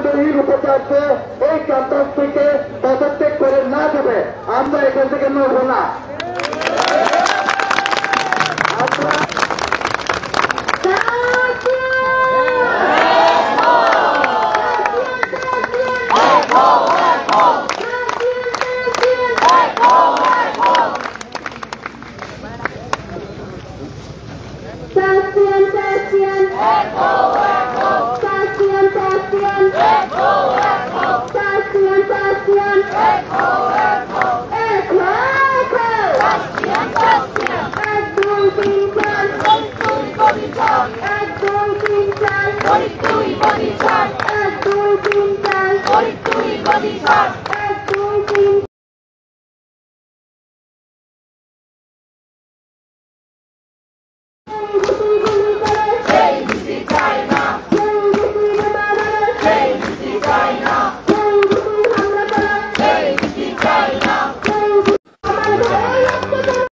আন্দোলনের উপাচার্য এই ক্যাম্পাস থেকে পদত্যাগ করে না যাবে আমরা এখান থেকে নড়ব না। China.